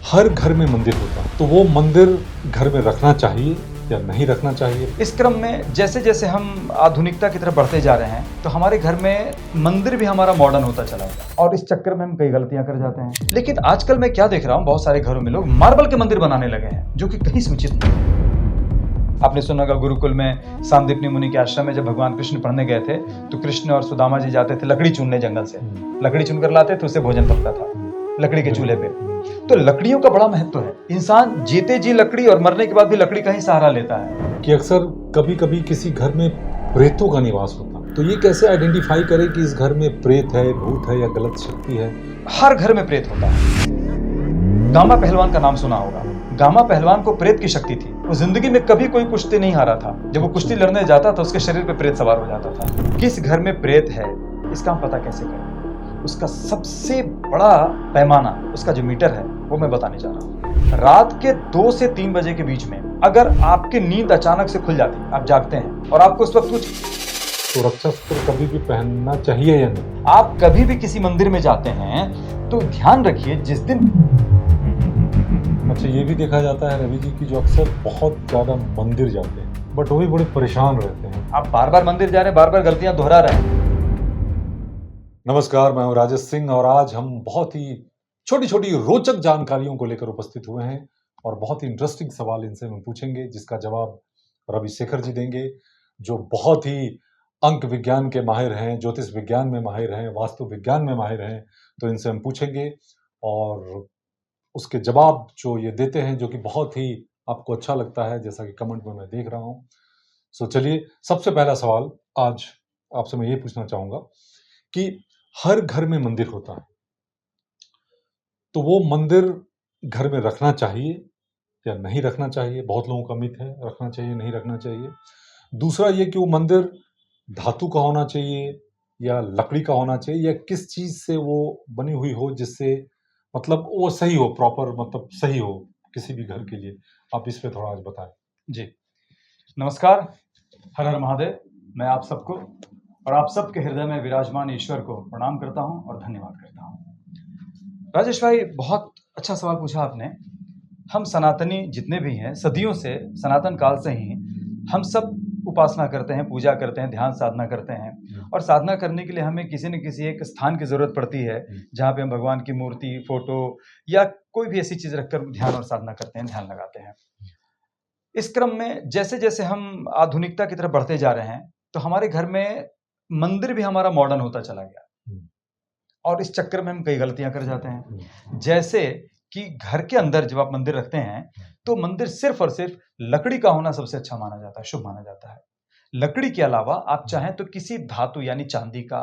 हर घर में मंदिर होता है, तो वो मंदिर घर में रखना चाहिए या नहीं रखना चाहिए। इस क्रम में जैसे जैसे हम आधुनिकता की तरफ बढ़ते जा रहे हैं तो हमारे घर में मंदिर भी हमारा मॉडर्न होता चला गया और इस चक्कर में हम कई गलतियां कर जाते हैं। लेकिन आजकल मैं क्या देख रहा हूँ, बहुत सारे घरों में लोग मार्बल के मंदिर बनाने लगे हैं, जो कि कहीं से उचित नहीं। आपने सुना होगा गुरुकुल में सांदीपनी मुनि के आश्रम में जब भगवान कृष्ण पढ़ने गए थे तो कृष्ण और सुदामा जी जाते थे लकड़ी चुनने जंगल से। लकड़ी चुनकर लाते थे, उससे भोजन पकता था लकड़ी के चूल्हे पे। तो लकड़ियों का बड़ा महत्व है। इंसान जीते जी लकड़ी और मरने के बाद भी लकड़ी का ही सहारा लेता है। कि अक्सर कभी कभी किसी घर में प्रेतों का निवास होता है, तो ये कैसे आइडेंटिफाई करें कि इस घर में प्रेत है, भूत है या गलत शक्ति है। हर घर में प्रेत होता है। गामा पहलवान का नाम सुना होगा। गामा पहलवान को प्रेत की शक्ति थी। वो जिंदगी में कभी कोई कुश्ती नहीं हारा था। जब वो कुश्ती लड़ने जाता था उसके शरीर पे प्रेत सवार हो जाता था। किस घर में प्रेत है इसका हम पता कैसे करें? उसका सबसे बड़ा पैमाना, उसका जो मीटर है वो मैं बताने जा रहा हूँ। रात के 2 से 3 बजे के बीच में अगर आपकी नींद अचानक से खुल जाती, आप जागते हैं और आपको उस वक्त कुछ, तो रक्षास्त्र कभी भी पहनना चाहिए या नहीं? आप कभी भी किसी मंदिर में जाते हैं तो ध्यान रखिए जिस दिन। अच्छा, ये भी देखा जाता है रवि जी की जो अक्सर बहुत ज्यादा मंदिर जाते हैं बट वो भी बड़े परेशान रहते हैं। आप बार बार मंदिर जा रहे हैं, बार बार गलतियां दोहरा रहे हैं। नमस्कार, मैं हूं राजेश सिंह और आज हम बहुत ही छोटी छोटी रोचक जानकारियों को लेकर उपस्थित हुए हैं और बहुत ही इंटरेस्टिंग सवाल इनसे हम पूछेंगे जिसका जवाब रवि शेखर जी देंगे, जो बहुत ही अंक विज्ञान के माहिर हैं, ज्योतिष विज्ञान में माहिर हैं, वास्तु विज्ञान में माहिर हैं। तो इनसे हम पूछेंगे और उसके जवाब जो ये देते हैं जो कि बहुत ही आपको अच्छा लगता है, जैसा कि कमेंट में मैं देख रहा हूं। सो चलिए, सबसे पहला सवाल आज आपसे मैं ये पूछना चाहूंगा कि हर घर में मंदिर होता है, तो वो मंदिर घर में रखना चाहिए या नहीं रखना चाहिए। बहुत लोगों का मिथ है रखना चाहिए नहीं रखना चाहिए। दूसरा ये कि वो मंदिर धातु का होना चाहिए या लकड़ी का होना चाहिए या किस चीज से वो बनी हुई हो जिससे मतलब वो सही हो, प्रॉपर मतलब सही हो किसी भी घर के लिए। आप इस पे थोड़ा आज बताएं। जी नमस्कार, हर हर महादेव। मैं आप सबको और आप सबके हृदय में विराजमान ईश्वर को प्रणाम करता हूं और धन्यवाद करता हूं। राजेश भाई, बहुत अच्छा सवाल पूछा आपने। हम सनातनी जितने भी हैं, सदियों से, सनातन काल से ही हम सब उपासना करते हैं, पूजा करते हैं, ध्यान साधना करते हैं और साधना करने के लिए हमें किसी न किसी एक स्थान की जरूरत पड़ती है जहाँ पे हम भगवान की मूर्ति, फोटो या कोई भी ऐसी चीज रखकर ध्यान और साधना करते हैं, ध्यान लगाते हैं। इस क्रम में जैसे जैसे हम आधुनिकता की तरफ बढ़ते जा रहे हैं तो हमारे घर में मंदिर भी हमारा मॉडर्न होता चला गया और इस चक्कर में हम कई गलतियां कर जाते हैं। जैसे कि घर के अंदर जब आप मंदिर रखते हैं तो मंदिर सिर्फ और सिर्फ लकड़ी का होना सबसे अच्छा माना जाता है, शुभ माना जाता है। लकड़ी के अलावा आप चाहें तो किसी धातु यानी चांदी का,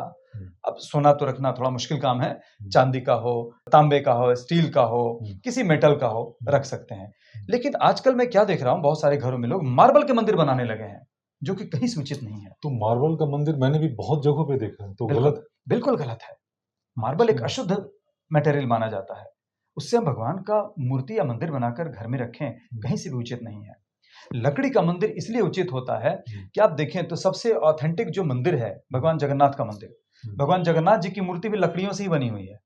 अब सोना तो रखना थोड़ा मुश्किल काम है, चांदी का हो, तांबे का हो, स्टील का हो, किसी मेटल का हो, रख सकते हैं। लेकिन आजकल मैं क्या देख रहा हूं, बहुत सारे घरों में लोग मार्बल के मंदिर बनाने लगे हैं, जो कि कहीं से उचित नहीं है। तो मार्बल का मंदिर मैंने भी बहुत जगहों पे देखा है, तो गलत है? बिल्कुल गलत है। मार्बल एक अशुद्ध मटेरियल माना जाता है। उससे हम भगवान का मूर्ति या मंदिर बनाकर घर में रखें, कहीं से भी उचित नहीं है। लकड़ी का मंदिर इसलिए उचित होता है कि आप देखें तो सबसे ऑथेंटिक जो मंदिर है भगवान जगन्नाथ का मंदिर। भगवान जगन्नाथ जी की मूर्ति भी लकड़ियों से ही बनी हुई है।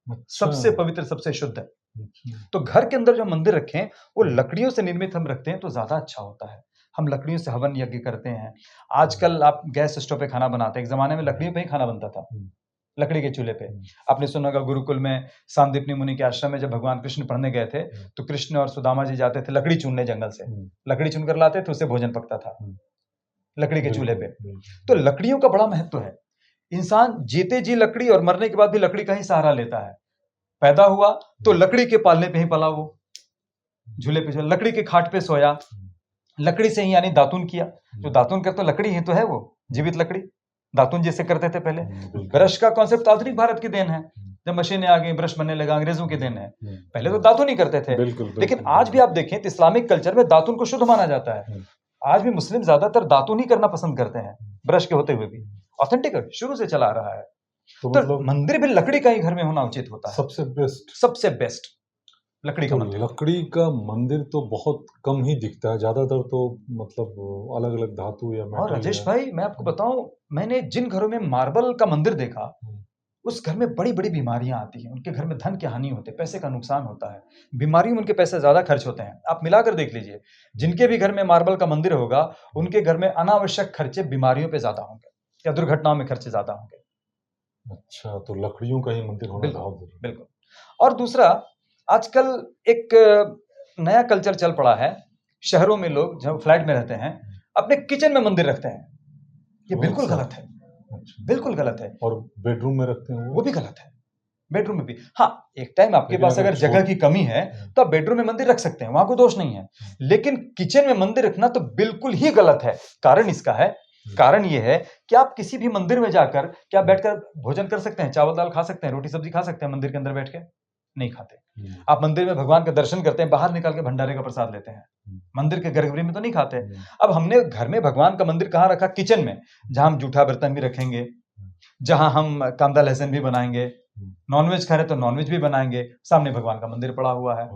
अच्छा। सबसे पवित्र, सबसे शुद्ध है। अच्छा। तो घर के अंदर जो मंदिर रखें वो लकड़ियों से निर्मित हम रखते हैं तो ज्यादा अच्छा होता है। हम लकड़ियों से हवन यज्ञ करते हैं। आजकल आप गैस स्टोव पे खाना बनाते हैं, एक जमाने में लकड़ियों पे ही खाना बनता था, लकड़ी के चूल्हे पे। आपने सुना होगा गुरुकुल में सांदीपनी मुनि के आश्रम में जब भगवान कृष्ण पढ़ने गए थे तो कृष्ण और सुदामा जी जाते थे लकड़ी चुनने जंगल से। लकड़ी चुनकर लाते थे, उससे भोजन पकता था लकड़ी के चूल्हे पे। तो लकड़ियों का बड़ा महत्व है। इंसान जीते जी लकड़ी और मरने के बाद भी लकड़ी का ही सहारा लेता है। पैदा हुआ तो लकड़ी के पालने पे ही पला, वो झूले पे लकड़ी के खाट पे सोया, लकड़ी से ही यानी दातुन किया। जो दातुन करते तो लकड़ी ही तो है, वो जीवित लकड़ी दातुन जैसे करते थे पहले। ब्रश का कॉन्सेप्ट आधुनिक भारत की देन है, जब मशीनें आ गई ब्रश बनने लगा, अंग्रेजों की देन है। पहले तो दातुन ही करते थे। लेकिन आज भी आप देखें तो इस्लामिक कल्चर में दातुन को शुद्ध माना जाता है। आज भी मुस्लिम ज्यादातर दातुन ही करना पसंद करते हैं, ब्रश के होते हुए भी। ऑथेंटिक शुरू से चला आ रहा है। तो मतलब मंदिर भी लकड़ी का ही घर में होना उचित होता है। सबसे बेस्ट लकड़ी का मंदिर। लकड़ी का मंदिर तो बहुत कम ही दिखता है, ज्यादातर तो मतलब अलग अलग धातु या मेटल। और राजेश भाई मैं आपको बताऊं, मैंने जिन घरों में मार्बल का मंदिर देखा उस घर में बड़ी-बड़ी बीमारियाँ आती हैं, उनके घर में धन की हानि होती है, पैसे का नुकसान होता है, बीमारियों में उनके पैसे ज़्यादा खर्च होते हैं। आप मिलाकर देख लीजिए, जिनके भी घर में मार्बल का मंदिर होगा, उनके घर में अनावश्यक खर्चे बीमारियों पे ज़्यादा होंगे या दुर्घटनाओं में खर्चे ज़्यादा होंगे। अच्छा, तो लकड़ियों का ही मंदिर होना बिल्कुल, बहुत ज़रूरी है। बिल्कुल। और दूसरा, आजकल एक नया कल्चर चल पड़ा है, शहरों में लोग जब फ्लैट में रहते हैं, अपने किचन में मंदिर रखते हैं। ये ओह! बिल्कुल अच्छा। गलत है, अच्छा। बिल्कुल गलत है। और बेडरूम में रखते हैं वो वो? भी गलत है, बेडरूम में भी। हाँ, एक टाइम आपके लेकिन पास अगर अगर जगह की कमी है, तो आप बेडरूम में मंदिर रख सकते हैं, वहाँ कोई दोष नहीं है। लेकिन किचन में मंदिर रखना तो बिल्कुल ही गलत है। कारण इसका है, कारण ये है कि आप किसी भी मंदिर में जाकर क्या बैठकर भोजन कर सकते हैं, चावल-दाल खा सकते हैं, रोटी-सब्जी खा सकते हैं मंदिर के अंदर बैठ के? नहीं खाते। आप मंदिर में भगवान का दर्शन करते हैं, बाहर निकाल के भंडारे का प्रसाद लेते हैं। मंदिर के गर्भगृह में तो नहीं खाते। अब हमने घर में भगवान का मंदिर कहाँ रखा? किचन में, जहाँ हम जूठा बर्तन भी रखेंगे, जहाँ हम कांदा लहसुन भी बनाएँगे, नॉनवेज खा रहे तो नॉनवेज भी बनाएँगे, सामने भगवान का मंदिर पड़ा हुआ है।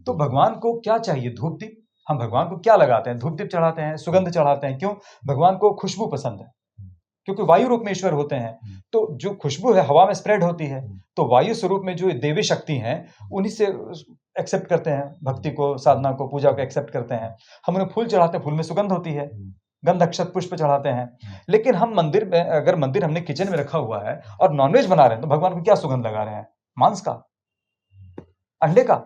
तो भगवान को क्या चाहिए? धूप-दीप। हम भगवान को क्या लगाते हैं? धूप-दीप चढ़ाते हैं, सुगंध चढ़ाते हैं। क्यों? भगवान को खुशबू पसंद है, क्योंकि वायु रूप में ईश्वर होते हैं। तो जो खुशबू है हवा में स्प्रेड होती है, तो वायु स्वरूप में जो देवी शक्ति हैं, उन्हीं से एक्सेप्ट करते हैं भक्ति को, साधना को, पूजा को एक्सेप्ट करते हैं। हम उन्हें फूल चढ़ाते हैं, फूल में सुगंध होती है, गंध अक्षत पुष्प चढ़ाते हैं। लेकिन हम मंदिर में, अगर मंदिर हमने किचन में रखा हुआ है और नॉनवेज बना रहे हैं, तो भगवान को क्या सुगंध लगा रहे हैं? मांस का, अंडे का,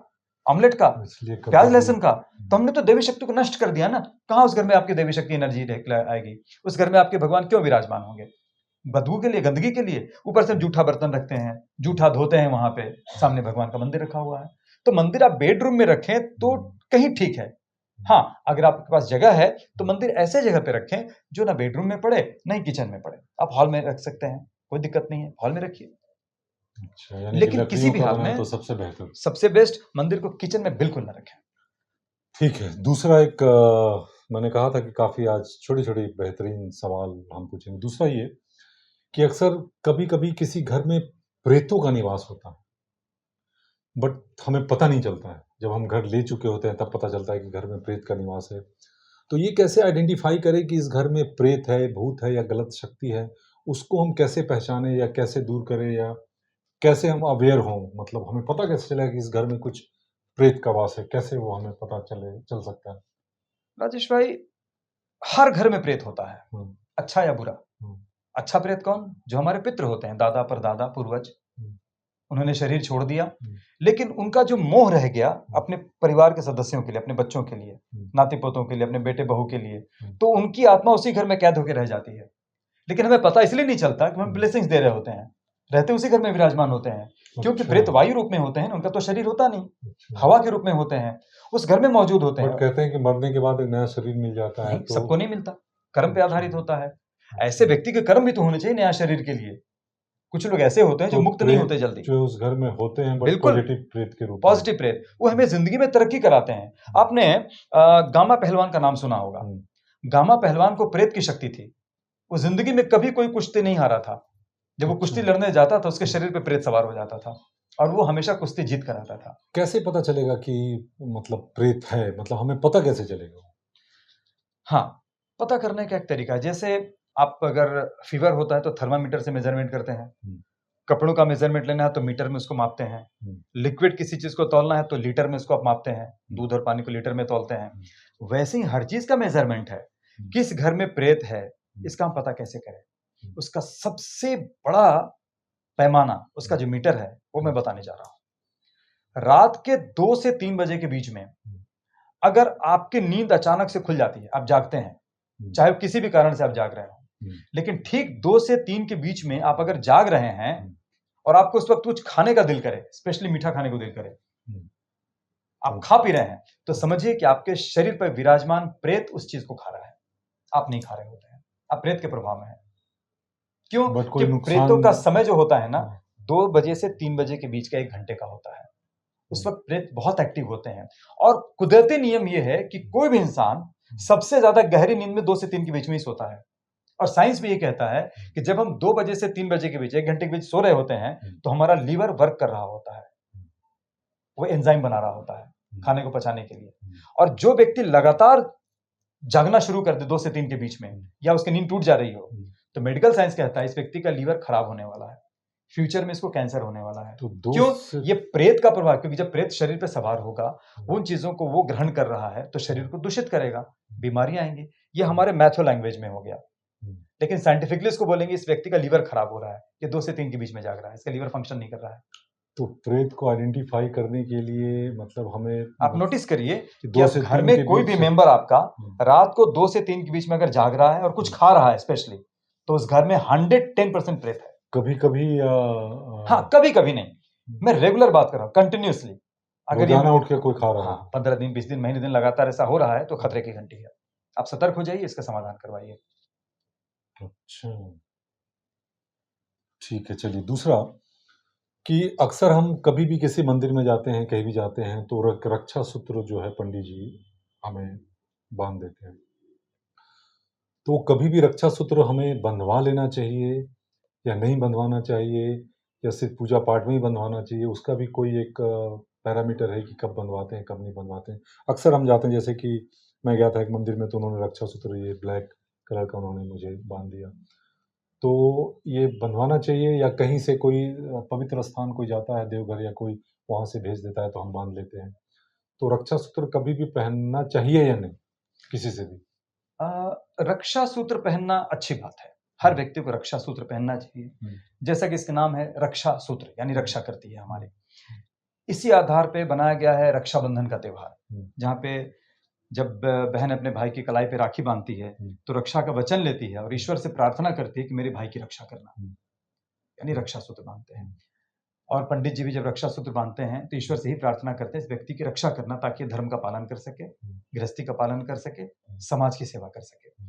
ऑमलेट का, इसलिए कभी प्याज भी लहसुन का। तो हमने तो देवी शक्ति को नष्ट कर दिया ना। कहाँ उस घर में आपकी देवी शक्ति एनर्जी आएगी? उस घर में आपके भगवान क्यों विराजमान होंगे? बदबू के लिए, गंदगी के लिए। ऊपर से हम जूठा बर्तन रखते हैं, जूठा धोते हैं वहां पे, सामने भगवान का मंदिर रखा हुआ है। तो मंदिर आप बेडरूम में रखें तो कहीं ठीक है। हाँ, अगर आपके पास जगह है तो मंदिर ऐसे जगह पे रखें जो ना बेडरूम में पड़े, ना ही किचन में पड़े। आप हॉल में रख सकते हैं, कोई दिक्कत नहीं है, हॉल में रखिए। अच्छा, यानी कि लेकिन किसी लकड़ियों भी का हाल बना है में तो सबसे बेहतर। सबसे बेस्ट मंदिर को किचन में बिल्कुल ना रखें। ठीक है, दूसरा एक मैंने कहा था कि काफ़ी आज छोटी-छोटी बेहतरीन सवाल हम पूछेंगे। दूसरा ये कि अक्सर कभी-कभी किसी घर में प्रेतों का निवास होता है, बट हमें पता नहीं चलता है। जब हम घर ले चुके होते हैं तब पता चलता है कि घर में प्रेत का निवास है। तो ये कैसे आइडेंटिफ़ाई करें कि इस घर में प्रेत है, भूत है या गलत शक्ति है? उसको हम कैसे पहचानें या कैसे दूर करें या कैसे हम अवेयर हों? मतलब हमें पता कैसे चलेगा कि इस घर में कुछ प्रेत का वास है? कैसे वो हमें पता चल सकता है? राजेश भाई, हर घर में प्रेत होता है, हुँ, अच्छा या बुरा। हुँ, अच्छा प्रेत कौन? जो हमारे पितृ होते हैं, दादा, परदादा, पूर्वज। हुँ, उन्होंने शरीर छोड़ दिया, हुँ, लेकिन उनका जो मोह रह गया अपने परिवार के सदस्यों के लिए, अपने बच्चों के लिए, हुँ, नाती-पोतों के लिए, अपने बेटे-बहू के लिए, हुँ, तो उनकी आत्मा उसी घर में कैद होके रह जाती है। लेकिन हमें पता इसलिए नहीं चलता कि हम ब्लेसिंग्स दे रहे होते हैं। रहते उसी घर में विराजमान होते हैं, क्योंकि अच्छा, प्रेत वायु रूप में होते हैं, उनका तो शरीर होता नहीं, अच्छा। हवा के रूप में होते हैं, उस घर में मौजूद होते बट हैं। कहते हैं कि मरने के बाद एक नया शरीर मिल जाता है नहीं, तो सबको नहीं मिलता, कर्म पे अच्छा, आधारित होता है। ऐसे अच्छा। व्यक्ति के कर्म भी तो होने चाहिए नया शरीर के लिए। कुछ लोग ऐसे होते हैं जो तो मुक्त नहीं प्रेत होते जल्दी। जो उस घर में होते हैं बट बिल्कुल, पॉज़िटिव प्रेत के रूप में। पॉज़िटिव प्रेत, वो हमें ज़िंदगी में तरक्की कराते हैं। आपने गामा पहलवान का नाम सुना होगा। हुँ, गामा पहलवान को प्रेत की शक्ति थी। वो ज़िंदगी में कभी कोई कुश्ती नहीं हारा था। जब वो कुश्ती अच्छा। लड़ने जाता था, उसके शरीर पे प्रेत सवार हो जाता था और वो हमेशा कुश्ती जीत कर आता था। कैसे पता चलेगा कि मतलब प्रेत है? मतलब हमें पता कैसे चलेगा? हाँ, पता करने का एक तरीका है, जैसे आप अगर फ़ीवर होता है तो थर्मामीटर से मेज़रमेंट करते हैं। हुँ, कपड़ों का मेज़रमेंट लेना है तो मीटर में उसको मापते हैं। हुँ, लिक्विड किसी चीज़ को तौलना है तो लीटर में उसको आप मापते हैं। हुँ, दूध और पानी को लीटर में तौलते हैं। हुँ, वैसे ही हर चीज़ का मेज़रमेंट है। हुँ, किस घर में प्रेत है, हुँ, इसका हम पता कैसे करें? हुँ, उसका सबसे बड़ा पैमाना, उसका हुँ, जो मीटर है, वो मैं हुँ, बताने जा रहा हूँ। रात के 2 से 3 बजे के बीच में हुँ, अगर आपकी नींद अचानक से खुल जाती है, आप जागते हैं, हुँ, चाहे वो किसी भी कारण से आप जाग रहे हो, हुँ, लेकिन ठीक 2 से 3 के बीच में आप अगर जाग रहे हैं हुँ, और आपको उस वक़्त कुछ खाने का दिल करे, स्पेशली मीठा खाने को दिल करे, हुँ, आप खा ओके, पी रहे हैं, तो समझिए कि आपके शरीर पर विराजमान प्रेत उस चीज़ को खा रहा है। आप नहीं खा रहे होते हैं, आप प्रेत के प्रभाव में हैं। क्यों? बट कि कोई नुकसान प्रेतों का समय जो होता है ना, हाँ, 2 बजे से 3 बजे के बीच का 1 घंटे का होता है। उस हुँ, वक़्त प्रेत बहुत एक्टिव होते हैं और कुदरती नियम ये है कि कोई भी इंसान सबसे ज़्यादा गहरी नींद में 2 से 3 के बीच में ही सोता है। और साइंस भी ये कहता है कि जब हम 2 बजे से 3 बजे के बीच, 1 घंटे के बीच सो रहे होते हैं, हुँ, तो हमारा लीवर वर्क कर रहा होता है। वो एंजाइम बना रहा होता है, हुँ, खाने को पचाने के लिए। हुँ, और जो व्यक्ति लगातार जागना शुरू कर दे 2 से 3 के बीच में या उसकी नींद टूट जा रही हो, हुँ, तो मेडिकल साइंस कहता है इस व्यक्ति का लीवर खराब होने वाला है। फ्यूचर में इसको कैंसर होने वाला है। तो क्यों? दोस्त ये प्रेत का प्रभाव, क्योंकि जब प्रेत शरीर पे सवार होगा, उन चीजों को वो ग्रहण कर रहा है तो शरीर को दूषित करेगा, बीमारियां आएंगी। ये हमारे मैथो लैंग्वेज में हो गया, लेकिन साइंटिफिकली इसको बोलेंगे इस व्यक्ति का लीवर खराब हो रहा है, ये 2 से 3 के बीच में जाग रहा है, इसका लीवर फंक्शन नहीं कर रहा है। तो प्रेत को आइडेंटिफाई करने के लिए मतलब हमें आप नोटिस करिए कि कि 2 अब से घर 3 में के कोई भी बीच मेंबर आपका हम्म, रात को 2 से 3 के बीच में अगर जाग रहा है और कुछ खा रहा है स्पेशली, तो उस घर में 110% प्रेत है। कभी-कभी हाँ, कभी-कभी नहीं, मैं रेगुलर बात कर रहा हूँ, कंटिन्यूअसली। अगर ये रोजाना उठ के कोई खा रहा है। हाँ, 15 दिन, 20 दिन, महीने दिन लगातार ऐसा हो रहा है तो खतरे की घंटी है। आप सतर्क हो जाइए, इसका समाधान करवाइए। अच्छा, ठीक है। चलिए दूसरा कि अक्सर हम कभी भी किसी मंदिर में जाते हैं, कहीं भी जाते हैं तो रक्षा सूत्र जो है पंडित जी हमें बांध देते हैं। तो कभी भी रक्षा सूत्र हमें बंधवा लेना चाहिए या नहीं बंधवाना चाहिए या सिर्फ पूजा पाठ में ही बंधवाना चाहिए? उसका भी कोई एक पैरामीटर है कि कब बंधवाते हैं, कब नहीं बंधवाते हैं? अक्सर हम जाते हैं, जैसे कि मैं गया था एक मंदिर में तो उन्होंने रक्षा सूत्र ये ब्लैक कलर का उन्होंने मुझे बांध दिया। तो ये बंधवाना चाहिए या कहीं से कोई पवित्र स्थान कोई जाता है देवघर या कोई वहाँ से भेज देता है तो हम बांध लेते हैं। तो रक्षा सूत्र कभी भी पहनना चाहिए या नहीं, किसी से भी? रक्षा सूत्र पहनना अच्छी बात है, हर हुँ। व्यक्ति को रक्षा सूत्र पहनना चाहिए। हुँ। जैसा कि इसका नाम है रक्षा सूत्र, यानी रक्षा करती है हमारी। इसी आधार पे बनाया गया है रक्षाबंधन का त्योहार, हुँ। जहाँ पे जब बहन अपने भाई की कलाई पे राखी बांधती है हुँ। तो रक्षा का वचन लेती है और ईश्वर से प्रार्थना करती है कि मेरे भाई की रक्षा करना, हुँ। यानी रक्षा सूत्र बांधते हैं। और पंडित जी भी जब रक्षा सूत्र बांधते हैं तो ईश्वर से ही प्रार्थना करते हैं इस व्यक्ति की रक्षा करना, ताकि ये धर्म का पालन कर सके, गृहस्थी का पालन कर सके, समाज की सेवा कर सके।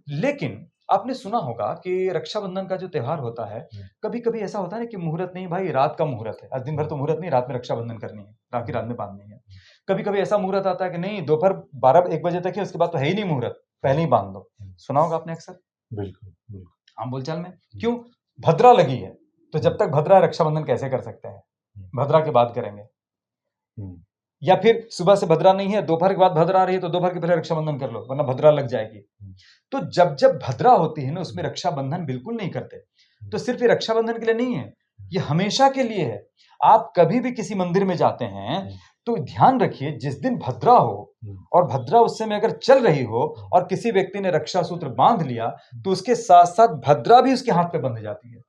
लेकिन आपने सुना होगा कि रक्षाबंधन का जो त्योहार होता है, कभी-कभी ऐसा होता है ना कि मुहूर्त नहीं भाई, रात का मुहूर्त है, आज दिन भर तो मुहूर्त नहीं, रात में रक्षाबंधन करनी है, राखी रात में बांधनी है। कभी-कभी ऐसा मुहूर्त आता है कि नहीं, दोपहर 12-1 बजे तक है, उसके बाद तो है ही नहीं मुहूर्त, पहले ही बांध दो। सुना होगा आपने अक्सर बिल्कुल, बिल्कुल। आम बोलचाल में। क्यों? भद्रा लगी है, तो जब तक भद्रा है रक्षाबंधन कैसे कर सकते हैं? भद्रा के बाद करेंगे। हुँ। या फिर सुबह से भद्रा नहीं है, दोपहर के बाद भद्रा आ रही है तो दोपहर के पहले रक्षाबंधन कर लो, वरना भद्रा लग जाएगी। तो जब भद्रा होती है ना, उसमें रक्षाबंधन बिल्कुल नहीं करते। तो सिर्फ ये रक्षाबंधन के लिए नहीं है, ये हमेशा के लिए है। आप कभी भी किसी मंदिर में जाते हैं तो ध्यान रखिए, जिस दिन भद्रा हो और भद्रा उस समय अगर चल रही हो और किसी व्यक्ति ने रक्षा सूत्र बांध लिया, तो उसके साथ साथ भद्रा भी उसके हाथ पे बंध जाती है।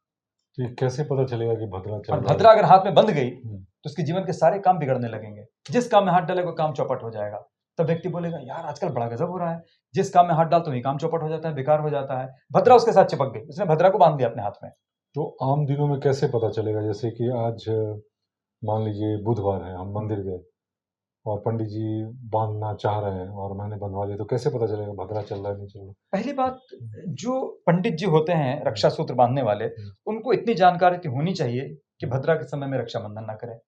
तो ये कैसे पता चलेगा कि भद्रा चल और रहा है? भद्रा अगर हाथ में बंध गई तो उसके जीवन के सारे काम बिगड़ने लगेंगे। जिस काम में हाथ डाले वो काम चौपट हो जाएगा। तब व्यक्ति बोलेगा, यार आजकल बड़ा गजब हो रहा है, जिस काम में हाथ डालते वही काम चौपट हो जाता है, बेकार हो जाता है। भद्रा उसके साथ चिपक गई, उसने भद्रा को बांध दिया अपने हाथ में। तो आम दिनों में कैसे पता चलेगा? जैसे कि आज मान लीजिए बुधवार है, हम मंदिर गए और पंडित जी बांधना चाह रहे हैं और मैंने बंधवा लिया, तो कैसे पता चलेगा भद्रा चल रहा है, नहीं चल रहा? पहली बात, जो पंडित जी होते हैं रक्षा सूत्र बांधने वाले, उनको इतनी जानकारी होनी चाहिए कि भद्रा के समय में रक्षाबंधन ना करें,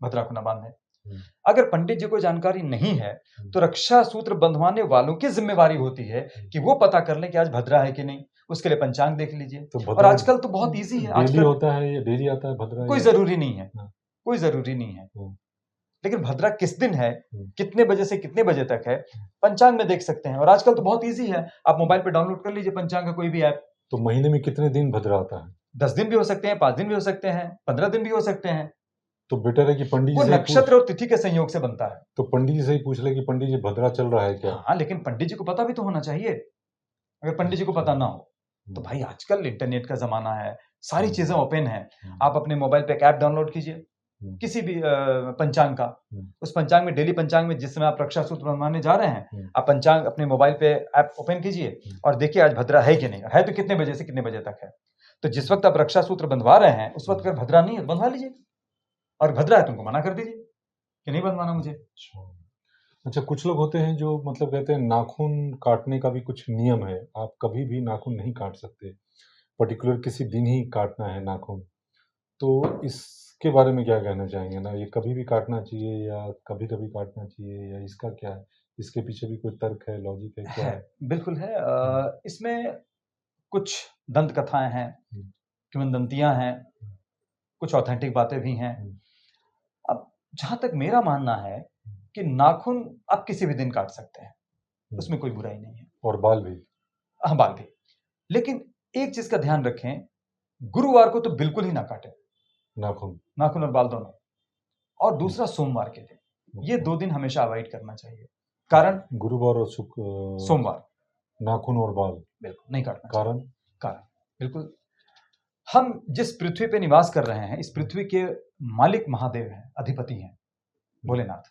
भद्रा को ना बांधें। अगर पंडित जी को जानकारी नहीं है तो रक्षा सूत्र बंधवाने वालों की जिम्मेवारी होती है कि वो पता कर लें कि आज भद्रा है कि नहीं। उसके लिए पंचांग देख लीजिए। तो और भद्रा आजकल तो बहुत इजी है, डेली आजकल होता है या डेली आता है भद्रा? कोई या जरूरी नहीं है, हाँ। कोई जरूरी नहीं है। हुँ। लेकिन भद्रा किस दिन है, कितने बजे से कितने बजे तक है, पंचांग में देख सकते हैं। और आजकल तो बहुत इजी है, आप मोबाइल पे डाउनलोड कर लीजिए पंचांग का कोई भी ऐप। तो महीने में कितने दिन भद्रा आता है? 10 दिन भी हो सकते हैं, 5 दिन भी हो सकते हैं, 15 दिन भी हो सकते हैं। तो बेटर है कि पंडित वो जी से ही नक्षत्र और तिथि के संयोग से बनता है। तो पंडित जी से ही पूछ ले कि पंडित जी भद्रा चल रहा है क्या? हाँ, लेकिन पंडित जी को पता भी तो होना चाहिए। अगर पंडित जी को पता ना हो तो भाई, आजकल इंटरनेट का जमाना है, सारी चीजें ओपन है। आप अपने मोबाइल पे एक ऐप डाउनलोड कीजिए किसी भी पंचांग का। उस पंचांग में, डेली पंचांग में जिस समय आप रक्षा सूत्र बंधवाने जा रहे हैं, आप पंचांग अपने मोबाइल पे ऐप ओपन कीजिए और देखिए आज भद्रा है कि नहीं है, तो कितने बजे से कितने बजे तक है। तो जिस वक्त आप रक्षा सूत्र बंधवा रहे हैं उस वक्त अगर भद्रा नहीं है बंधवा लीजिए, और भद्रा है तो उनको मना कर दीजिए कि नहीं बंधवाना मुझे। अच्छा, कुछ लोग होते हैं जो मतलब कहते हैं नाखून काटने का भी कुछ नियम है, आप कभी भी नाखून नहीं काट सकते, पर्टिकुलर किसी दिन ही काटना है नाखून। तो इसके बारे में क्या कहना चाहेंगे ना, ये कभी भी काटना चाहिए या कभी-कभी काटना चाहिए या इसका क्या है? इसके पीछे भी कोई तर्क है, लॉजिक है, क्या है? बिल्कुल है। इसमें कुछ दंत कथाएं हैं, किंवदंतियां हैं, कुछ ऑथेंटिक बातें भी हैं। अब जहां तक मेरा मानना है कि नाखून आप किसी भी दिन काट सकते हैं, उसमें कोई बुराई नहीं है। और बाल भी? हाँ, बाल भी। लेकिन एक चीज का ध्यान रखें गुरुवार को तो बिल्कुल ही ना काटे, नाखून नाखून और बाल दोनों। और दूसरा सोमवार के दिन, ये 2 दिन हमेशा अवॉइड करना चाहिए। कारण गुरुवार और सोमवार नाखून और बाल बिल्कुल नहीं काटना चाहिए। कारण कारण बिल्कुल, हम जिस पृथ्वी पे निवास कर रहे हैं, इस पृथ्वी के मालिक महादेव हैं, अधिपति हैं भोलेनाथ,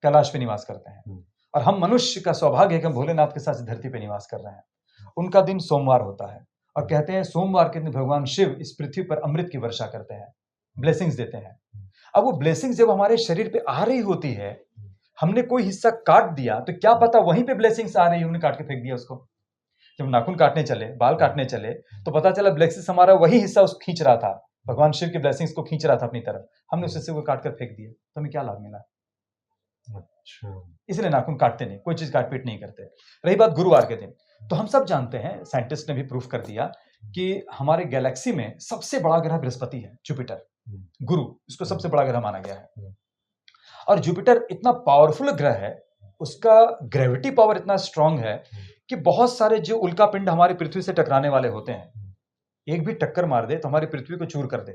कैलाश पे निवास करते हैं। और हम मनुष्य का सौभाग्य है कि हम भोलेनाथ के साथ इस धरती पे निवास कर रहे हैं। उनका दिन सोमवार होता है और कहते हैं सोमवार के दिन भगवान शिव इस पृथ्वी पर अमृत की वर्षा करते हैं, ब्लेसिंग्स देते हैं। अब वो ब्लेसिंग्स जब हमारे शरीर पे आ रही होती है, हमने कोई हिस्सा काट दिया तो क्या पता वहीं पे ब्लेसिंग्स आ रही है, हमने काट के फेंक दिया उसको। जब नाखून काटने चले, बाल काटने चले, तो पता चला ब्लेसिंग्स हमारा वही हिस्सा उस खींच रहा था, भगवान शिव की ब्लेसिंग्स को खींच रहा था अपनी तरफ, हमने उस हिस्से को काट कर फेंक दिया, तो हमें क्या लाभ मिला? अच्छा, इसलिए नाखून काटते नहीं, कोई चीज काट पीट नहीं करते। रही बात गुरुवार के दिन, तो हम सब जानते हैं, साइंटिस्ट ने भी प्रूफ कर दिया कि हमारे गैलेक्सी में सबसे बड़ा ग्रह बृहस्पति है, जुपिटर, गुरु, इसको सबसे बड़ा ग्रह माना गया है। और जुपिटर इतना पावरफुल ग्रह है, उसका ग्रेविटी पावर इतना स्ट्रांग है कि बहुत सारे जो उल्का पिंड हमारी पृथ्वी से टकराने वाले होते हैं, एक भी टक्कर मार दे तो हमारी पृथ्वी को चूर कर दे,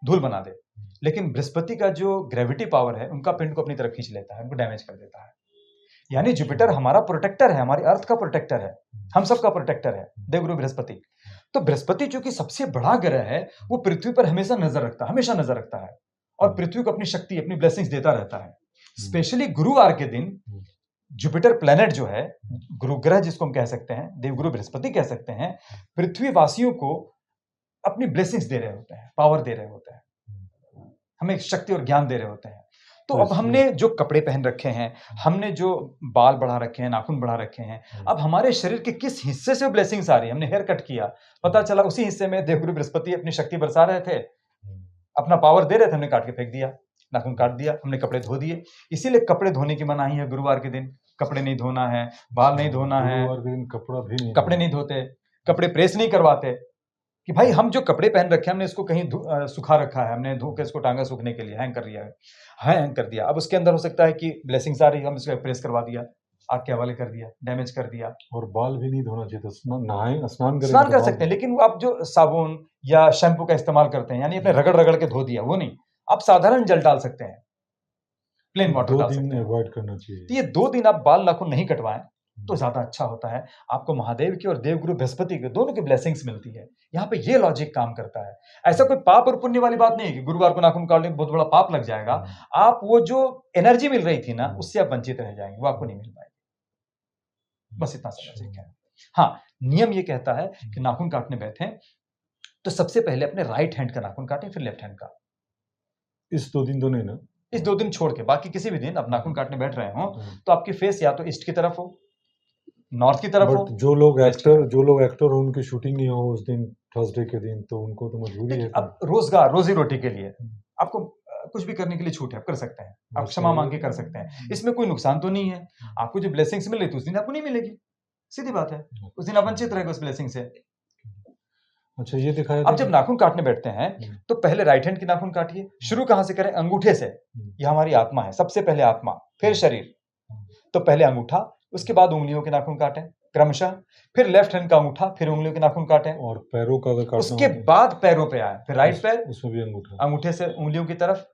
धूल बना दे। लेकिन बृहस्पति का जो ग्रेविटी पावर है, उनका पिंड को अपनी तरफ खींच लेता है, उनको डैमेज कर देता है। यानी जुपिटर हमारा प्रोटेक्टर है, हमारी अर्थ का प्रोटेक्टर है, हम सबका प्रोटेक्टर है, देवगुरु बृहस्पति। तो बृहस्पति जो कि सबसे बड़ा ग्रह है, वो पृथ्वी पर हमेशा नजर रखता है, हमेशा नजर रखता है और पृथ्वी को अपनी शक्ति, अपनी ब्लेसिंग्स देता रहता है। स्पेशली गुरुवार के दिन जुपिटर प्लेनेट जो है, गुरु ग्रह जिसको हम कह सकते हैं, देवगुरु बृहस्पति कह सकते हैं, पृथ्वी वासियों को अपनी ब्लेसिंग्स दे रहे होते हैं, पावर दे रहे होते हैं, हमें शक्ति और ज्ञान दे रहे होते हैं। तो अब हमने जो कपड़े पहन रखे हैं, हमने जो बाल बढ़ा रखे हैं, नाखून बढ़ा रखे हैं, अब हमारे शरीर के किस हिस्से से ब्लेसिंग्स आ रही है? हमने हेयर कट किया, पता चला उसी हिस्से में देवगुरु बृहस्पति अपनी शक्ति बरसा रहे थे, अपना पावर दे रहे थे, हमने काट के फेंक दिया, नाखून काट दिया, हमने कपड़े धो दिए। इसीलिए कपड़े धोने की मनाही है, गुरुवार के दिन कपड़े नहीं धोना है, बाल नहीं धोना है, गुरुवार के दिन कपड़े नहीं धोते, कपड़े प्रेस नहीं करवाते कि भाई हम जो कपड़े पहन रखे हैं, हमने इसको कहीं सुखा रखा है, हमने धो के इसको टांगा सूखने के लिए हैंग कर दिया है, हैंग कर दिया। अब उसके अंदर हो सकता है कि ब्लेसिंग्स आ रही है, हम इसको प्रेस करवा दिया, आग के हवाले कर दिया, डैमेज कर दिया। और बाल भी नहीं धोना चाहिए, तो स्नान करें, स्नान कर सकते हैं, लेकिन वो आप जो साबुन या शैम्पू का इस्तेमाल करते हैं, यानी अपने रगड़ रगड़ के धो दिया, वो नहीं, आप साधारण जल डाल सकते हैं, प्लेन वाटर डाल सकते हैं। अवॉइड करना चाहिए। तो ये 2 दिन आप बाल नाखून नहीं कटवाएं तो ज्यादा अच्छा होता है। आपको महादेव की और देवगुरु बृहस्पति के दोनों की ब्लेसिंग्स मिलती है। यहाँ पे ये लॉजिक काम करता है। ऐसा कोई पाप और पुण्य वाली बात नहीं है कि गुरुवार को नाखून काटने बहुत बड़ा पाप लग जाएगा। आप वो जो एनर्जी मिल रही थी ना, उससे आप वंचित रह जाएंगे, वो आपको नहीं मिल पाएगी। बस इतना समझ है। हाँ, नियम ये कहता है कि नाखून काटने बैठे तो सबसे पहले अपने राइट हैंड का नाखून काटें, फिर लेफ्ट हैंड का। इस 2 दिन तो नहीं ना? इस 2 दिन छोड़ के बाकी किसी भी दिन आप नाखून काटने बैठ रहे हो तो आपकी फेस या तो ईस्ट की तरफ हो, नॉर्थ की तरफ हो। जो लोग एक्टर हो, उनकी शूटिंग ही हो उस दिन, थर्सडे के दिन, तो उनको तो मजबूरी है। अब रोजगार, रोजी रोटी के लिए आपको कुछ भी करने के लिए छूट है, आप कर सकते हैं, आप क्षमा मांग के कर सकते हैं, इसमें कोई नुकसान तो नहीं है। आपको जो ब्लेसिंग्स मिल रही थी उस दिन आपको नहीं मिलेगी, सीधी बात है, उस दिन आप वंचित रहेगा उस ब्लेसिंग से। अच्छा, ये दिखाया अब जब नाखून काटने बैठते हैं तो पहले राइट हैंड की नाखून काटिए। शुरू कहां से करें? अंगूठे से। यह हमारी आत्मा है, सबसे पहले आत्मा, फिर शरीर। तो पहले अंगूठा, उसके बाद उंगलियों के नाखून काटें क्रमशः, फिर लेफ्ट हैंड का अंगूठा, फिर उंगलियों के नाखून काटें। और पैरों का अगर काटना उसके बाद पैरों पे आए, फिर राइट पैर, उसमें भी अंगूठा, अंगूठे से उंगलियों की तरफ,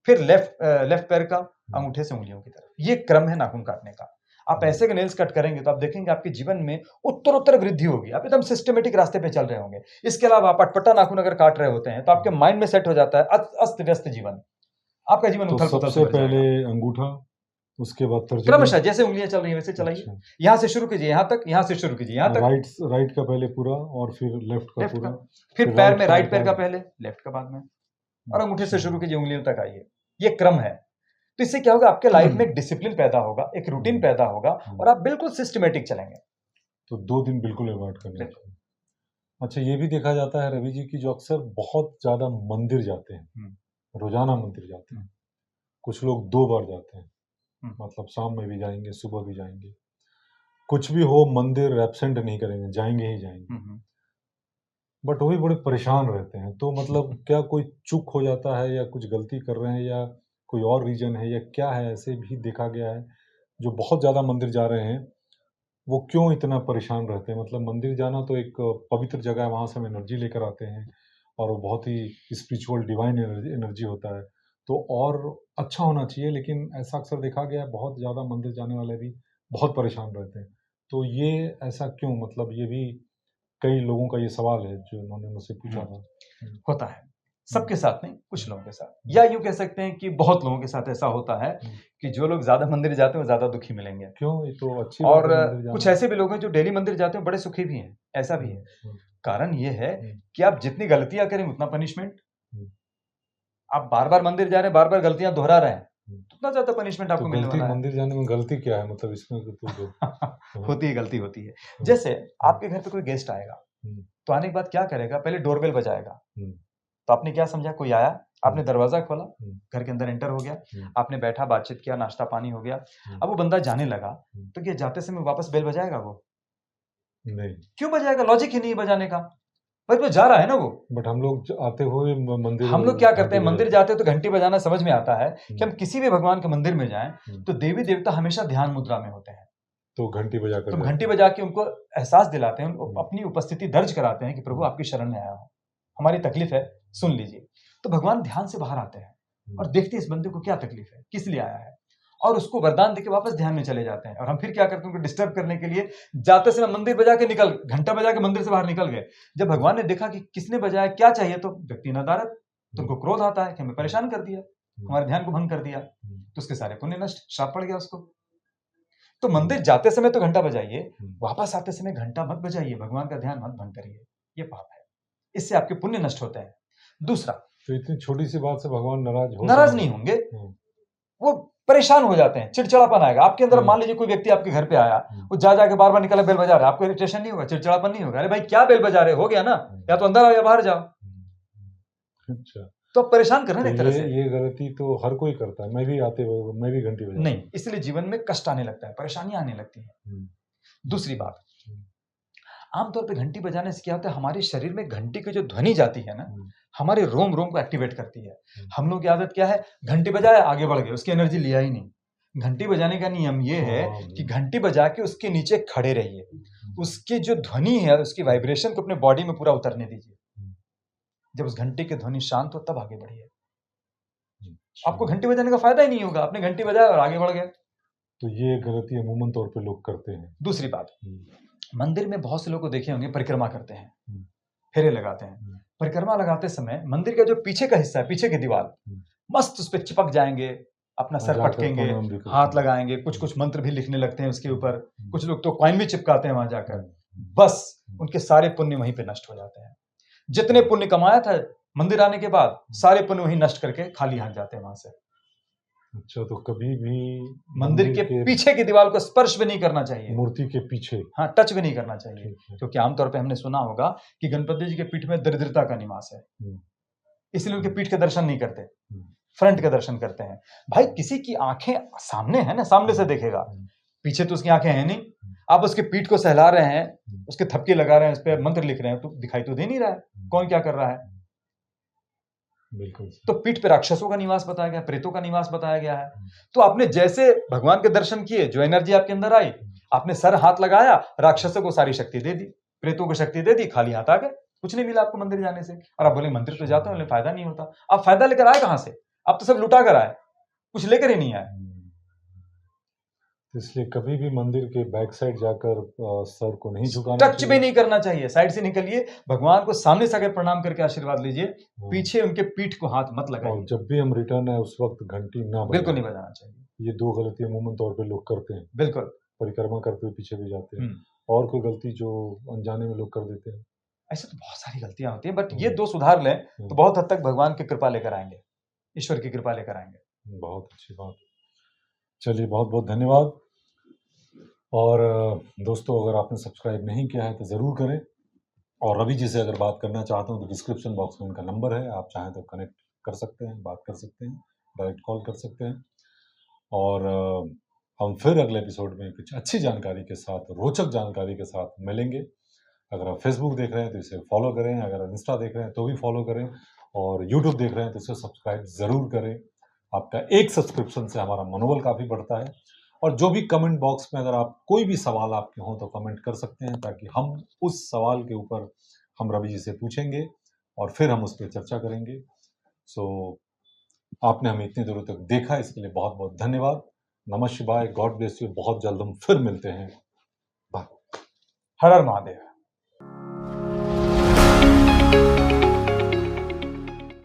फिर लेफ्ट पैर का अंगूठे से उंगलियों की तरफ। ये क्रम है नाखून काटने का। आप ऐसे के नेल्स कट करेंगे तो आप देखेंगे आपके जीवन में उत्तर वृद्धि होगी, आप एकदम सिस्टमेटिक रास्ते पे चल रहे होंगे। इसके अलावा आप अटपटा नाखून अगर काट रहे होते हैं तो आपके माइंड में सेट हो जाता है अस्त व्यस्त जीवन, आपका जीवन उथल पुथल। सबसे पहले अंगूठा, उसके बाद तर्जनी, क्रमशः जैसे उंगलियां चल रही हैं वैसे चलाइए। यहाँ से शुरू कीजिए यहाँ तक, यहाँ से शुरू कीजिए यहाँ तक। राइट का पहले पूरा और फिर लेफ्ट का पूरा, फिर पैर में राइट पैर का पहले, लेफ्ट का बाद में, और अंगूठे से शुरू कीजिए, उंगलियों तक आइए। ये क्रम है। तो इससे क्या होगा, आपके लाइफ में एक डिसिप्लिन पैदा होगा, एक रूटीन पैदा होगा और आप बिल्कुल सिस्टमेटिक चलेंगे। तो 2 दिन बिल्कुल अवॉइड करना चाहिए। अच्छा, ये भी देखा जाता है रवि जी की जो अक्सर बहुत ज्यादा मंदिर जाते हैं, रोजाना मंदिर जाते हैं, कुछ लोग 2 बार जाते हैं, मतलब शाम में भी जाएंगे, सुबह भी जाएंगे, कुछ भी हो मंदिर एब्सेंट नहीं करेंगे, जाएंगे ही जाएंगे, बट वो भी बड़े परेशान रहते हैं। तो मतलब क्या कोई चूक हो जाता है या कुछ गलती कर रहे हैं या कोई और रीजन है या क्या है? ऐसे भी देखा गया है जो बहुत ज्यादा मंदिर जा रहे हैं वो क्यों इतना परेशान रहते हैं? मतलब मंदिर जाना तो एक पवित्र जगह है, वहाँ से हम एनर्जी लेकर आते हैं और वो बहुत ही स्पिरिचुअल डिवाइन एनर्जी होता है। तो और अच्छा होना चाहिए, लेकिन ऐसा अक्सर देखा गया है, बहुत ज़्यादा मंदिर जाने वाले भी बहुत परेशान रहते हैं। तो ये ऐसा क्यों? मतलब ये भी कई लोगों का ये सवाल है जो उन्होंने मुझसे पूछा हम्म, था। हुँ, होता है सबके साथ नहीं, कुछ लोगों के साथ, हुँ, या यूं कह सकते हैं कि बहुत लोगों के साथ ऐसा होता है हुँ। कि जो लोग ज्यादा मंदिर जाते हैं वो ज्यादा दुखी मिलेंगे। क्यों? ये तो अच्छी बात और है मंदिर कुछ जाना। ऐसे भी लोग हैं जो डेली मंदिर जाते हैं बड़े सुखी भी हैं, ऐसा भी हुँ, है। हुँ, कारण ये है हुँ, कि आप जितनी गलतियां करें उतना पनिशमेंट। हुँ, आप बार बार मंदिर जा रहे हैं, बार बार गलतियां दोहरा रहे हैं, हुँ। तो उतना ज्यादा पनिशमेंट तो आपको मिलने गलती वाला है। मंदिर जाने में गलती क्या है? मतलब इसमें तो जो हाँ, होती है, गलती होती है। हाँ, जैसे हुँ, आपके घर पे कोई गेस्ट आएगा, हुँ, तो आने के बाद क्या करेगा, पहले डोरबेल बजाएगा। हुँ, तो आपने क्या समझा, कोई आया, हुँ, आपने दरवाजा खोला, हुँ, घर के अंदर एंटर हो गया, हुँ, आपने बैठा, बातचीत किया, नाश्ता पानी हो गया। हुँ, अब वो बंदा जाने लगा, हुँ। तो क्या जाते समय वापस बेल बजाएगा वो? नहीं, क्यों बजाएगा? लॉजिक ही नहीं है बजाने का। भाई वो जा रहा है ना वो। बट हम लोग आते हुए मंदिर हम लोग क्या करते घंटी हैं, मंदिर बजाते जाते हैं तो घंटी बजाना समझ में आता है कि हैं। हम किसी भी भगवान के मंदिर में जाएं, हुँ, तो देवी देवता हमेशा ध्यान मुद्रा में होते हैं। तो घंटी बजा तो कर हम घंटी जाते हैं। बजा के उनको एहसास दिलाते हैं, उनको हुँ, अपनी उपस्थिति दर्ज कराते हैं कि प्रभु हुँ, आपकी शरण में आया हूँ, हमारी तकलीफ है, सुन लीजिए। तो भगवान ध्यान से बाहर आते हैं हुँ, और देखते हैं इस बंदे को क्या तकलीफ है, किस लिए आया है, और उसको वरदान देके वापस ध्यान में चले जाते हैं। और हम फिर क्या करते हैं, उनको डिस्टर्ब करने के लिए जाते समय मंदिर बजा के निकल, घंटा बजा के मंदिर से बाहर निकल गए। जब भगवान ने देखा कि किसने बजाया, क्या चाहिए, तो व्यक्ति नदारद, तो हुँ, उनको क्रोध आता है कि हमें हुँ, परेशान कर दिया, हुँ, हमारे ध्यान को भंग कर दिया, हुँ, तो उसके सारे पुण्य नष्ट, श्राप पड़ गया उसको। तो हुँ, मंदिर जाते समय तो घंटा बजाइए, हुँ। वापस आते समय घंटा मत बजाइए, भगवान का ध्यान मत भंग करिए, ये पाप है। इससे आपके पुण्य नष्ट होते हैं। दूसरा, तो इतनी छोटी-सी बात से भगवान नाराज़ हो नाराज जाएँगे? नहीं होंगे, हुँ, वो परेशान हो जाते हैं, चिड़चिड़ापन आएगा आपके अंदर। हुँ, मान लीजिए कोई व्यक्ति आपके घर पे आया, हुँ, वो जा जाके बार बार निकला बेल बजा रहा है, आपको इरिटेशन नहीं होगा, चिड़चिड़ापन नहीं होगा? अरे भाई क्या बेल बजा रहे हो, गया ना, हुँ, या तो अंदर आओ या बाहर जाओ। हुँ, हुँ। अच्छा, तो आप परेशान कर रहे हैं तो ना एक तरह से। ये गलती तो हर कोई करता है। मैं भी आते हुए मैं भी घंटी बजाता नहीं, हूँ। इसलिए जीवन में कष्ट आने लगता है, परेशानियां आने लगती हैं। हुँ, दूसरी बात, हुँ, आमतौर पे घंटी बजाने से क्या होता है, हमारे शरीर में घंटी की जो ध्वनि जाती है ना, हुँ, हमारे रोम रोम को एक्टिवेट करती है। हुँ। हम लोग की आदत क्या है, घंटी बजाया आगे बढ़ गए, उसकी एनर्जी लिया ही नहीं। घंटी बजाने का नियम ये है हाँ, कि हुँ, घंटी बजा के उसके नीचे खड़े रहिए, हुँ, उसकी जो ध्वनि है, उसकी वाइब्रेशन को अपने बॉडी में पूरा उतरने दीजिए। हुँ, जब उस घंटी की ध्वनि शांत हो तब आगे बढ़िए। हुँ। आपको अच्छा, घंटी बजाने का फायदा ही नहीं होगा, आपने घंटी बजाया और आगे बढ़ गए। तो ये गलती अमूमन तौर पे लोग करते हैं। दूसरी बात, हुँ, मंदिर में बहुत से लोग को देखे होंगे, परिक्रमा करते हैं, हुँ, फेरे लगाते हैं। हुँ, परिक्रमा लगाते समय मंदिर का जो पीछे का हिस्सा है, पीछे की दीवार, हुँ। मस्त उस पे चिपक जाएँगे, अपना हाँ, सर जाकर पटकेंगे, प्रणाम भी करते हाथ हैं। लगाएँगे, हुँ, कुछ-कुछ मंत्र भी लिखने लगते हैं उसके हुँ, ऊपर। हुँ, कुछ लोग तो कॉइन भी चिपकाते हैं वहाँ हुँ, जाकर। हुँ, बस हुँ, उनके सारे पुण्य वहीं पे नष्ट हो जाते हैं। जितने हुँ, पुण्य कमाया था मंदिर आने के बाद, हुँ। सारे पुण्य वहीं नष्ट करके खाली हाथ जाते हैं वहाँ से। अच्छा, तो कभी भी मंदिर मंदिर के के पीछे की दीवार को स्पर्श भी नहीं करना चाहिए। मूर्ति के पीछे। हाँ, टच भी नहीं करना चाहिए। ठीक है। क्योंकि आमतौर पे हमने सुना होगा कि गणपति जी के पीठ में दरिद्रता का निवास है। हुँ, इसलिए उनके हुँ, पीठ के दर्शन नहीं करते, हुँ, फ्रंट के दर्शन करते हैं। भाई किसी की आँखें सामने है ना, सामने से हुँ, देखेगा। हुँ, पीछे तो उसकी आँखें हैं नहीं। हुँ, आप उसकी पीठ को सहला रहे हैं, हुँ, उसके थपकी लगा रहे हैं, उसपे मंत्र लिख रहे हैं, तो दिखाई तो दे नहीं रहा है, हुँ, कौन क्या कर रहा है। हुँ। बिल्कुल तो सही। पीठ पे राक्षसों का निवास बताया गया है, प्रेतों का निवास बताया गया है। हुँ, तो आपने जैसे भगवान के दर्शन किए, जो एनर्जी आपके अंदर आई, हुँ, आपने सर हाथ लगाया, राक्षसों को सारी शक्ति दे दी, प्रेतों को शक्ति दे दी, खाली हाथ आ गए। कुछ नहीं मिला आपको मंदिर जाने से। और आप बोले मंदिर तो जाता हूँ, लेकिन फायदा नहीं होता। आप फायदा लेकर आए कहाँ से? आप तो सब लुटा कर आए, कुछ लेकर ही नहीं आए। हुँ। इसलिए कभी भी मंदिर के बैक साइड जाकर सर को नहीं झुकाना टच भी चाहिए। नहीं करना चाहिए, साइड से निकलिए, भगवान को सामने से आकर प्रणाम करके आशीर्वाद लीजिए, हाँ, पीछे उनके पीठ को हाथ मत और लगाइए। जब भी हम रिटर्न आए उस वक़्त घंटी ना बिल्कुल बजाएँ। नहीं बजाना चाहिए। ये 2 गलती अमूमन तौर पे लोग करते हैं। बिल्कुल। परिक्रमा करते हुए पीछे भी जाते हैं। हुँ। और कोई गलती जो अनजाने में लोग कर देते हैं? ऐसे तो बहुत सारी गलतियाँ होती हैं, बट ये हुँ, 2 सुधार लें, तो हुँ। बहुत हद तक भगवान की कृपा लेकर आएँगे, ईश्वर की कृपा लेकर आएँगे। बहुत अच्छी बात। चलिए बहुत-बहुत धन्यवाद और दोस्तों अगर आपने सब्सक्राइब नहीं किया है तो ज़रूर करें और रवि जी से अगर बात करना चाहते हो तो डिस्क्रिप्शन बॉक्स में उनका नंबर है, आप चाहें तो कनेक्ट कर सकते हैं, बात कर सकते हैं, डायरेक्ट कॉल कर सकते हैं और हम फिर अगले एपिसोड में कुछ अच्छी जानकारी के साथ, रोचक जानकारी के साथ मिलेंगे। अगर आप फेसबुक देख रहे हैं तो इसे फॉलो करें, अगर इंस्टा देख रहे हैं तो भी फॉलो करें और यूट्यूब देख रहे हैं तो इसे सब्सक्राइब ज़रूर करें। आपका एक सब्सक्रिप्शन से हमारा मनोबल काफ़ी बढ़ता है और जो भी कमेंट बॉक्स में अगर आप कोई भी सवाल आपके हों तो कमेंट कर सकते हैं, ताकि हम उस सवाल के ऊपर हम रवि जी से पूछेंगे और फिर हम उस पर चर्चा करेंगे। सो आपने हमें इतनी दूर तक देखा, इसके लिए बहुत बहुत धन्यवाद। नमः शिवाय, गॉड ब्लेस यू। बहुत जल्द हम फिर मिलते हैं। बाय। हर हर महादेव।